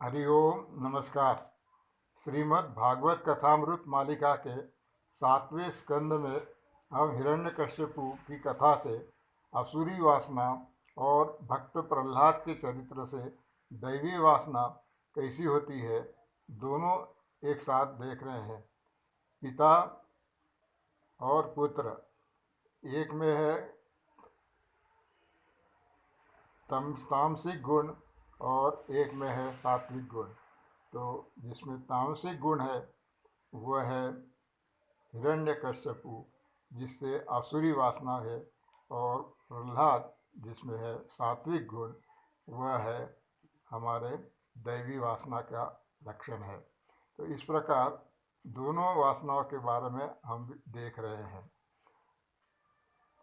हरिओम नमस्कार। श्रीमद् भागवत कथामृत मालिका के 7वें स्कंद में हम हिरण्यकश्यपु की कथा से असुरी वासना और भक्त प्रहलाद के चरित्र से दैवी वासना कैसी होती है, दोनों एक साथ देख रहे हैं। पिता और पुत्र, एक में है तामसिक गुण और एक में है सात्विक गुण। तो जिसमें तामसिक गुण है वह है हिरण्यकश्यपु, जिससे आसुरी वासना है, और प्रहलाद जिसमें है सात्विक गुण, वह है हमारे दैवी वासना का लक्षण है। तो इस प्रकार दोनों वासनाओं के बारे में हम देख रहे हैं।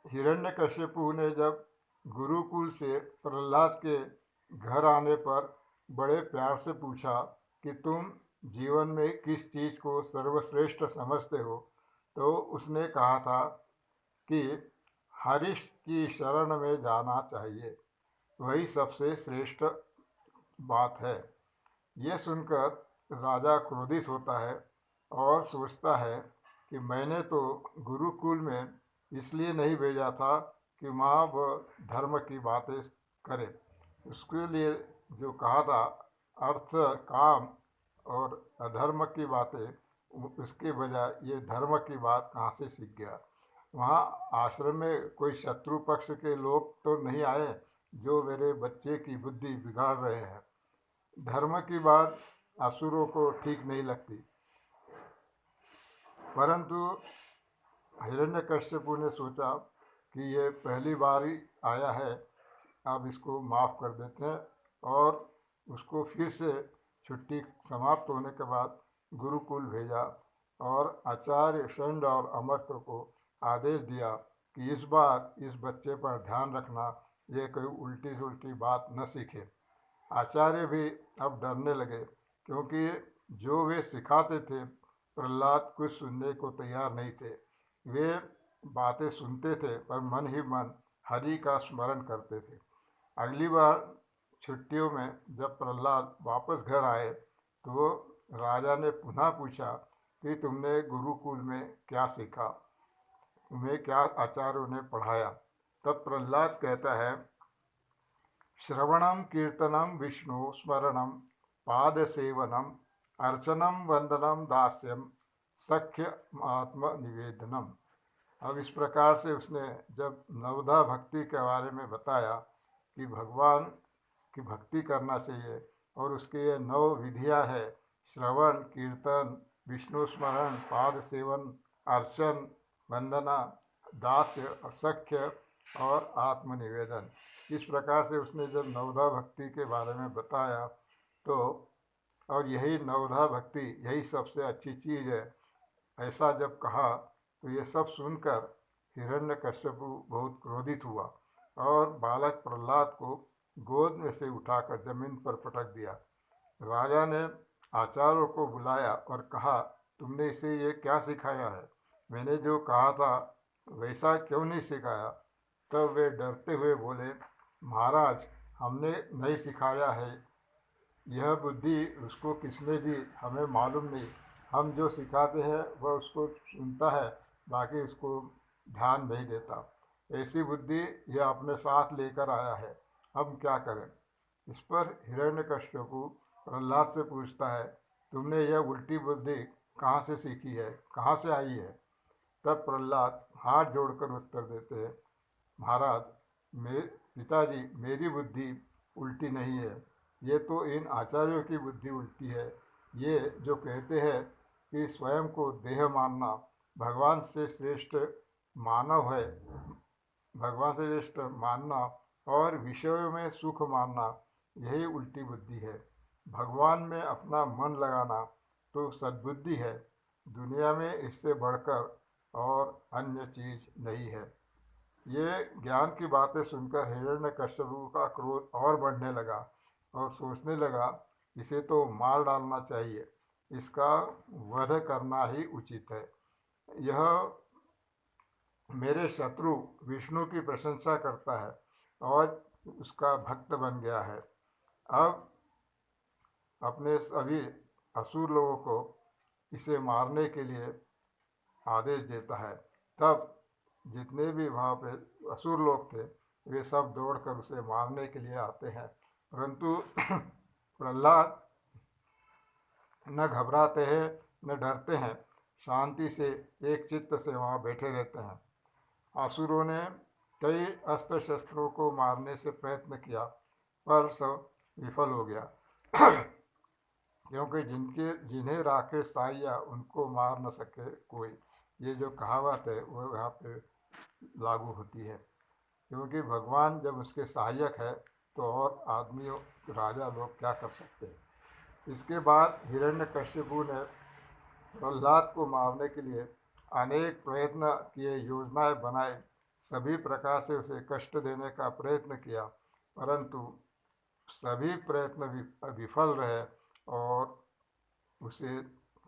हिरण्यकश्यपु ने जब गुरुकुल से प्रहलाद के घर आने पर बड़े प्यार से पूछा कि तुम जीवन में किस चीज़ को सर्वश्रेष्ठ समझते हो, तो उसने कहा था कि हरीश की शरण में जाना चाहिए, वही सबसे श्रेष्ठ बात है। यह सुनकर राजा क्रोधित होता है और सोचता है कि मैंने तो गुरुकुल में इसलिए नहीं भेजा था कि वहाँ वह धर्म की बातें करे। उसके लिए जो कहा था अर्थ, काम और अधर्म की बातें, उसके बजाय ये धर्म की बात कहाँ से सीख गया। वहाँ आश्रम में कोई शत्रु पक्ष के लोग तो नहीं आए जो मेरे बच्चे की बुद्धि बिगाड़ रहे हैं। धर्म की बात असुरों को ठीक नहीं लगती, परंतु हिरण्यकश्यपु ने सोचा कि ये पहली बार ही आया है, अब इसको माफ़ कर देते हैं, और उसको फिर से छुट्टी समाप्त होने के बाद गुरुकुल भेजा और आचार्य षंड और अमर्त्य को आदेश दिया कि इस बार इस बच्चे पर ध्यान रखना, ये कोई उल्टी सुल्टी बात न सीखे। आचार्य भी अब डरने लगे, क्योंकि जो वे सिखाते थे प्रहलाद कुछ सुनने को तैयार नहीं थे। वे बातें सुनते थे पर मन ही मन हरि का स्मरण करते थे। अगली बार छुट्टियों में जब प्रहलाद वापस घर आए तो राजा ने पुनः पूछा कि तुमने गुरुकुल में क्या सीखा, तुम्हें क्या आचार्यों ने पढ़ाया। तब प्रहलाद कहता है, श्रवणम कीर्तनम विष्णु स्मरणम पाद सेवनम अर्चनम वंदनम दास्यम सख्य आत्म निवेदनम। अब इस प्रकार से उसने जब नवधा भक्ति के बारे में बताया कि भगवान की भक्ति करना चाहिए और उसके ये 9 विधियाँ है, श्रवण, कीर्तन, विष्णु स्मरण, पाद सेवन, अर्चन, वंदना, दास्य, सख्य और आत्मनिवेदन। इस प्रकार से उसने जब नवधा भक्ति के बारे में बताया, तो और यही नवधा भक्ति यही सबसे अच्छी चीज़ है, ऐसा जब कहा तो ये सब सुनकर हिरण्यकश्यपु बहुत क्रोधित हुआ और बालक प्रहलाद को गोद में से उठाकर जमीन पर पटक दिया। राजा ने आचार्यों को बुलाया और कहा, तुमने इसे ये क्या सिखाया है? मैंने जो कहा था वैसा क्यों नहीं सिखाया? तब वे डरते हुए बोले, महाराज, हमने नहीं सिखाया है, यह बुद्धि उसको किसने दी हमें मालूम नहीं। हम जो सिखाते हैं वह उसको सुनता है, बाकी उसको ध्यान नहीं देता। ऐसी बुद्धि यह अपने साथ लेकर आया है, हम क्या करें? इस पर हिरण्यकश्यपु प्रहलाद से पूछता है, तुमने यह उल्टी बुद्धि कहाँ से सीखी है, कहाँ से आई है? तब प्रहलाद हाथ जोड़कर उत्तर देते हैं, महाराज, पिताजी, मेरी बुद्धि उल्टी नहीं है, ये तो इन आचार्यों की बुद्धि उल्टी है। ये जो कहते हैं कि स्वयं को देह मानना भगवान से श्रेष्ठ मानव है, भगवान से श्रेष्ठ मानना और विषयों में सुख मानना, यही उल्टी बुद्धि है। भगवान में अपना मन लगाना तो सद्बुद्धि है, दुनिया में इससे बढ़कर और अन्य चीज़ नहीं है। ये ज्ञान की बातें सुनकर हिरण्यकश्यपु का क्रोध और बढ़ने लगा और सोचने लगा, इसे तो मार डालना चाहिए, इसका वध करना ही उचित है। यह मेरे शत्रु विष्णु की प्रशंसा करता है और उसका भक्त बन गया है। अब अपने सभी असुर लोगों को इसे मारने के लिए आदेश देता है। तब जितने भी वहाँ पे असुर लोग थे वे सब दौड़कर उसे मारने के लिए आते हैं, परंतु प्रहलाद न घबराते हैं न डरते हैं, शांति से एक चित्त से वहाँ बैठे रहते हैं। असुरों ने कई अस्त्र शस्त्रों को मारने से प्रयत्न किया पर सब विफल हो गया, क्योंकि जिन्हें राखे साइया उनको मार न सके कोई, ये जो कहावत है वो यहाँ पे लागू होती है। क्योंकि भगवान जब उसके सहायक है तो और आदमियों राजा लोग क्या कर सकते हैं। इसके बाद हिरण्यकश्यपु ने प्रहलाद को मारने के लिए अनेक प्रयत्न किए, योजनाएं बनाए, सभी प्रकार से उसे कष्ट देने का प्रयत्न किया, परंतु सभी प्रयत्न विफल रहे और उसे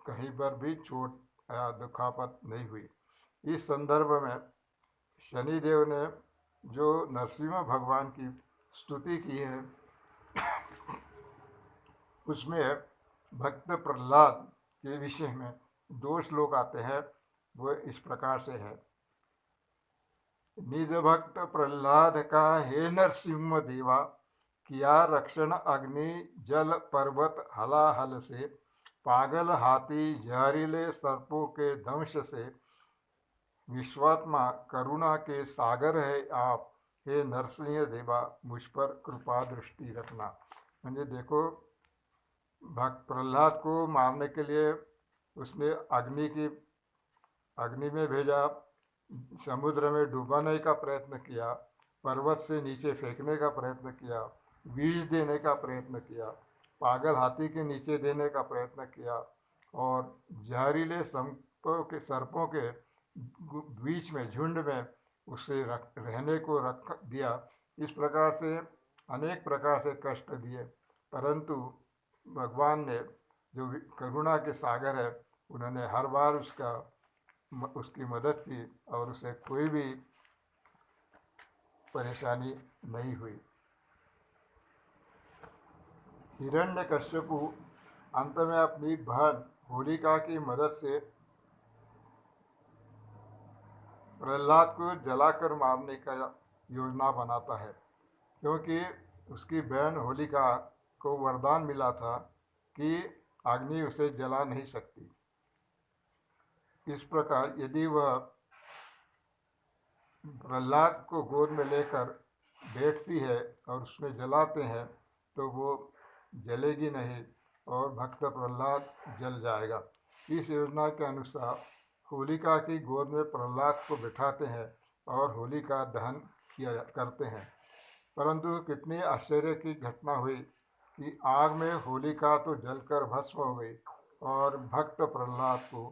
कहीं पर भी चोट या दुखापत नहीं हुई। इस संदर्भ में शनिदेव ने जो नरसिम्हा भगवान की स्तुति की है उसमें भक्त प्रहलाद के विषय में दो श्लोक आते हैं, वो इस प्रकार से है। निज भक्त प्रहलाद का हे नरसिंह देवा, किया रक्षण अग्नि जल पर्वत हलाहल से, पागल हाथी जहरीले सर्पों के दंश से, विश्वात्मा करुणा के सागर है आप, हे नरसिंह देवा मुझ पर कृपा दृष्टि रखना। म्हणजे देखो, भक्त प्रहलाद को मारने के लिए उसने अग्नि में भेजा, समुद्र में डुबाने का प्रयत्न किया, पर्वत से नीचे फेंकने का प्रयत्न किया, बीज देने का प्रयत्न किया, पागल हाथी के नीचे देने का प्रयत्न किया और जहरीले सर्पों के बीच में झुंड में उसे रहने को रख दिया। इस प्रकार से अनेक प्रकार से कष्ट दिए, परंतु भगवान ने जो करुणा के सागर है उन्होंने हर बार उसकी मदद की और उसे कोई भी परेशानी नहीं हुई। हिरण्यकश्यपु अंत में अपनी बहन होलिका की मदद से प्रहलाद को जलाकर मारने का योजना बनाता है, क्योंकि उसकी बहन होलिका को वरदान मिला था कि अग्नि उसे जला नहीं सकती। इस प्रकार यदि वह प्रहलाद को गोद में लेकर बैठती है और उसमें जलाते हैं तो वो जलेगी नहीं और भक्त प्रहलाद जल जाएगा। इस योजना के अनुसार होलिका की गोद में प्रहलाद को बिठाते हैं और होलिका दहन किया करते हैं, परंतु कितनी आश्चर्य की घटना हुई कि आग में होलिका तो जलकर भस्म हो गई और भक्त प्रहलाद को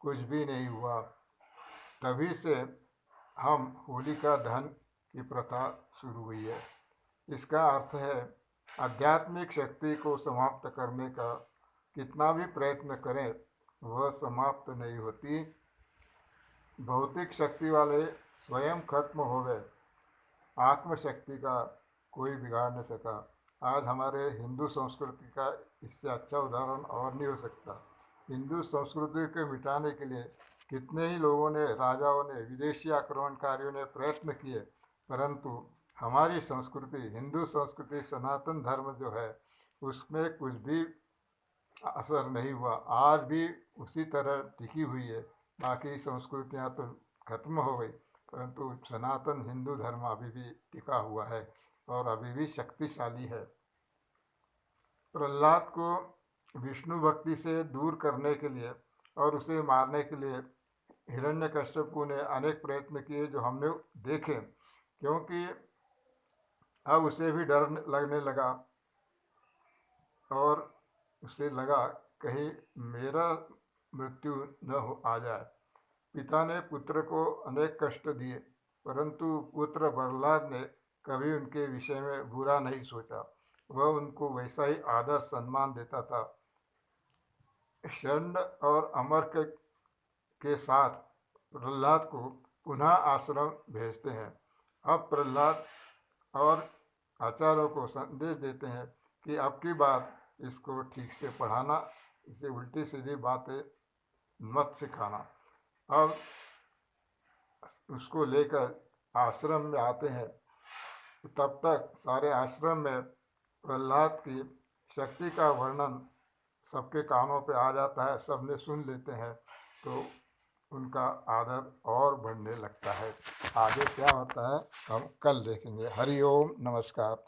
कुछ भी नहीं हुआ। तभी से हम होलिका दहन की प्रथा शुरू हुई है। इसका अर्थ है आध्यात्मिक शक्ति को समाप्त करने का कितना भी प्रयत्न करें वह समाप्त नहीं होती। भौतिक शक्ति वाले स्वयं खत्म हो गए, आत्मशक्ति का कोई बिगाड़ नहीं सका। आज हमारे हिंदू संस्कृति का इससे अच्छा उदाहरण और नहीं हो सकता। हिंदू संस्कृति को मिटाने के लिए कितने ही लोगों ने, राजाओं ने, विदेशी आक्रमणकारियों ने प्रयत्न किए, परंतु हमारी संस्कृति, हिंदू संस्कृति, सनातन धर्म जो है उसमें कुछ भी असर नहीं हुआ। आज भी उसी तरह टिकी हुई है। बाकी संस्कृतियाँ तो खत्म हो गई, परंतु सनातन हिंदू धर्म अभी भी टिका हुआ है और अभी भी शक्तिशाली है। प्रहलाद को विष्णु भक्ति से दूर करने के लिए और उसे मारने के लिए हिरण्यकश्यपु ने अनेक प्रयत्न किए जो हमने देखे, क्योंकि अब उसे भी डर लगने लगा और उसे लगा कहीं मेरा मृत्यु न हो आ जाए। पिता ने पुत्र को अनेक कष्ट दिए, परंतु पुत्र प्रहलाद ने कभी उनके विषय में बुरा नहीं सोचा। वह उनको वैसा ही आदर सम्मान देता था। षंड और अमर के साथ प्रहलाद को पुनः आश्रम भेजते हैं। अब प्रहलाद और आचार्यों को संदेश देते हैं कि अब की बार इसको ठीक से पढ़ाना, इसे उल्टी सीधी बातें मत सिखाना। अब उसको लेकर आश्रम में आते हैं, तब तक सारे आश्रम में प्रहलाद की शक्ति का वर्णन सबके कानों पे आ जाता है, सबने सुन लेते हैं, तो उनका आदर और बढ़ने लगता है। आगे क्या होता है हम कल देखेंगे। हरि ओम, नमस्कार।